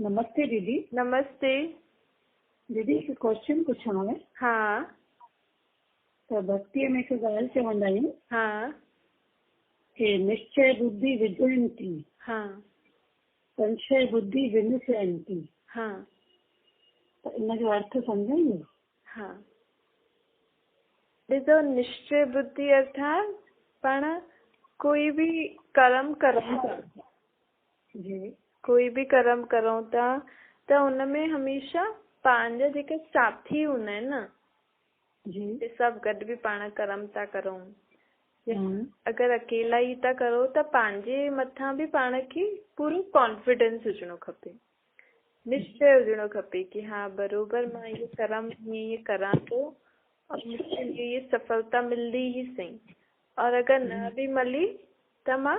नमस्ते दीदी। नमस्ते। दीदी हिकु क्वेश्चन पुछणो आहे। हाँ त भक्तीअ में हिकु ॻाल्हि चवंदा आहियूं हाँ कि निश्चय बुद्धि विजयंती, हाँ संशय बुद्धि विनश्यंती। हाँ त इन जो अर्थ सम्झाईंदो? हाँ ॾिसो, निश्चय बुद्धि अर्थात पाण कोई भी कर्म करूं था, जी कोई भी कर्म करूं था त उनमें हमेशा पंहिंजा जेके साथी हूंदा आहिनि न, जी ते सभु गॾु बि पाण कर्म था करूं। हम्म, अगरि अकेला ई था करो त पंहिंजे मथां बि पाण खे पूरो कॉन्फिडेंस हुजणो खपे, निश्चय हुजणो खपे कि हाँ बरोबर मां ये कर्म ये करां थो और मुझे ये सफलता मिलदी ही सही, और अगर न भी मिली त मां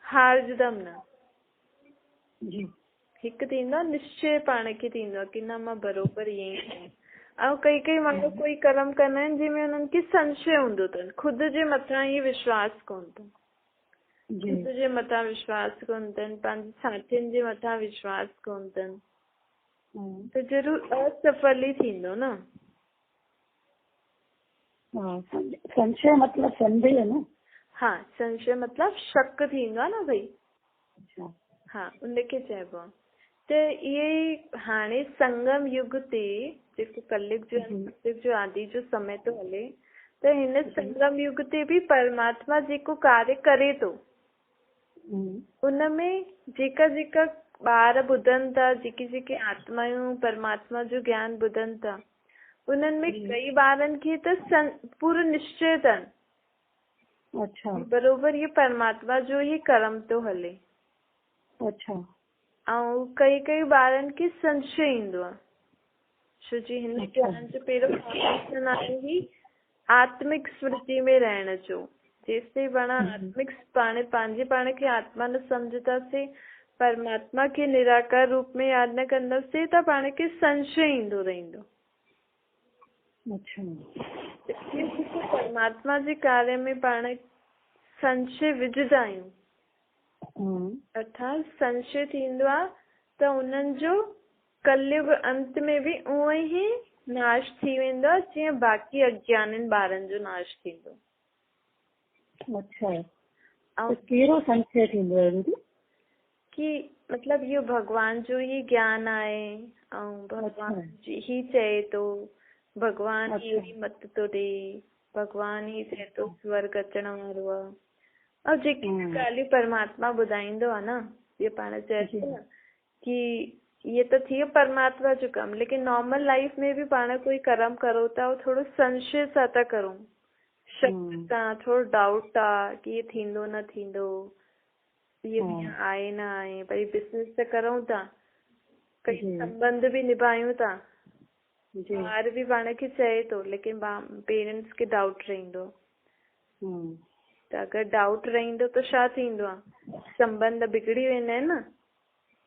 हारजंदमि न। जी हिकु थींदो आहे निश्चय, पाण खे थींदो आहे कि न मां बरोबरि ईअं ई कयां। ऐं कई माण्हू कोई कर्म कंदा आहिनि जंहिंमें उन्हनि खे संशय हूंदो अथनि, ख़ुदि जे मथां ई विश्वास कोन अथनि, जी ख़ुदि जे मथां विश्वास कोन अथनि, पंहिंजे साथियुनि जे मथां विश्वास कोन अथनि, त ज़रूरु असफल ई थींदो न। संशय मतलब संदेह न? हाँ, संशय मतलब शक थींदो आहे न भई। अच्छा, हाँ, उनखे चइबो आहे। त इहे ई हाणे संगम युग ते जेको कलयुग जो सतयुग जो आदि जो समय थो हले, त हिन संगम युग ते बि परमात्मा जेको कार्य करे थो, उनमें जेका जेका ॿार ॿुधनि था, जेके जेके आत्मायूं परमात्मा जो ज्ञान ॿुधनि था, उन्हनि में कई ॿारनि खे त पूरो निश्चय अथनि। अच्छा बरोबर ये परमात्मा जो ही कर्म थो हले। अच्छा। ऐं कई ॿारनि खे संशय ईंदो आहे, छो जी हिन ज्ञान जो पहिरियों फाउंडेशन आहे ही आत्मिक स्मृति में रहण जो। जेसिताईं पाण आत्मिक पंहिंजे पाण खे आत्मा न सम्झंदासीं, परमात्मा खे निराकार रूप में यादि न कंदासीं, त पाण खे संशय ईंदो रहंदो। अच्छा, परमात्मा जे कार्य में पाण संशय विझंदा आहियूं, अर्थात संशय थींदो आहे त उन्हनि जो कलयुग अंत में बि उहो ई नाश थी वेंदो आहे जीअं बाक़ी अज्ञाननि ॿारनि जो नाश थींदो। अच्छा, त कहिड़ो संशय थींदो आहे दीदी? कि मतलब इहो भगवान जो ही ज्ञान आहे ऐं भगवान ही चए थो, भगवान ही मत थो ॾे, भगवान ही चए थो स्वर्ग अचण वारो आहे, और जेकी ॻाल्हियूं परमात्मा ॿुधाईंदो आहे न, ये पाण चए थो न कि ये तो थी परमात्मा जो कम, लेकिन नॉर्मल लाइफ में भी पाण कोई कर्म करो था और थोड़ो संशय सां था करूं, शक सां, थोड़ो डाउट आहे कि ये थींदो न थींदो, ये आहे न आहे। भई बिजनेस त करूं था, कई संबंध भी निभायूं था, ॿार भी पाण खे चए थो, लेकिन पेरेंट्स खे डाउट रहंदो। त अगरि डाउट रहंदो त छा थींदो आहे, संबंध बिगड़ी वेंदा आहिनि न।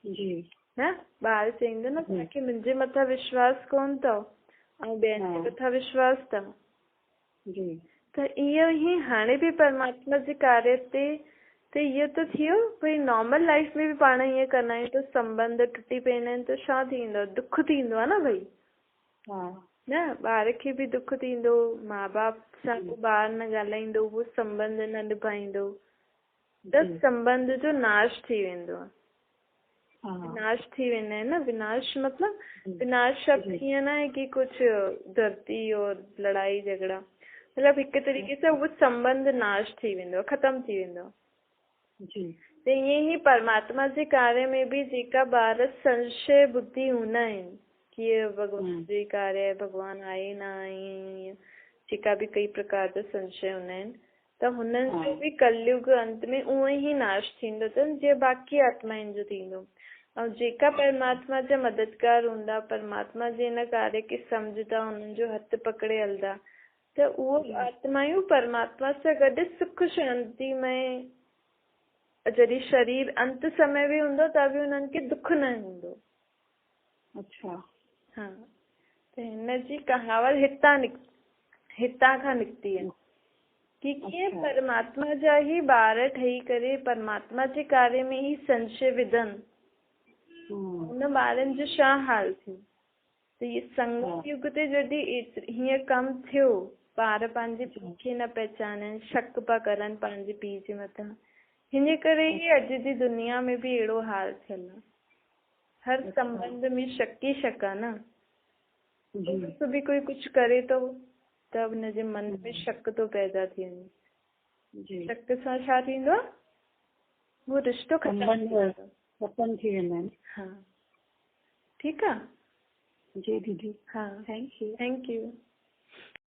जी न, ॿार चईंदो न तव्हांखे मुंहिंजे मथां विश्वास कोन अथव ऐं ॿियनि जे मथां विश्वास अथव। त इहो ई हाणे बि परमात्मा जे कार्य ते त इहो त थियो भई नॉर्मल लाइफ में बि पाण ईअं कंदा आहियूं त संबंध टुटी पवंदा आहिनि त छा थींदो आहे, दुख थींदो आहे न भई। न, ॿार खे बि दुख थींदो, माउ बाप सां ॿार न ॻाल्हाईंदो, उहो संबंध न निभाईंदो, त संबंध जो नाश थी वेंदो आहे। विनाश थी वेंदा आहिनि न। विनाश मतलब विनाश शब्द ईअं न आहे कि कुछ धरती और लड़ाई झगड़ा, मतलब हिक तरीक़े सां उहो संबंध नाश थी वेंदो, ख़तम थी वेंदो। त ईअं ई परमात्मा जे कार्य में बि जेका ॿार संशय बुद्धि हूंदा आहिनि कि भगवान जो ई कार्य आहे, भगवान आहे न आहे, जेका बि कई प्रकार जा संशय हूंदा आहिनि, त हुननि जो बि कलयुग अंत में उहो ई नाश थींदो अथनि जीअं बाक़ी आत्माउनि जो थींदो। ऐं जेका परमात्मा जा मददगार हूंदा, परमात्मा जे हिन कार्य खे सम्झंदा, हुननि जो हथ पकड़े हलंदा, त उहो आत्मायूं परमात्मा सां गॾु सुख शांति में, जॾहिं शरीर अंत समय बि हूंदो त बि हुननि खे दुख न हूंदो। अच्छा, हाँ, त हिन जी कहावत हितां खां निकिती आहे कि कीअं परमात्मा जा ई ॿार ठही करे परमात्मा जे कार्य में ई संशय विधनि, उन ॿारनि जो छा हाल थियो। त इहे संगम युग ते जॾहिं हीअं कमु थियो, ॿार पंहिंजे पीउ खे न पहचाननि, शक पिया करनि पंहिंजे पीउ जे मथां, हिन करे ई अॼु जी दुनिया में बि अहिड़ो हाल थियल आहे। हर संबंध में शक ई शक आहे न। कुझु बि कोई कुझु करे थो त हुनजे मन में शक थो पैदा थिए। शक सां छा थींदो आहे, वो रिश्तो ख़त्म थी वेंदा आहिनि। हा, ठीकु आहे। जी दीदी। हाँ, थैंक यू। Thank you.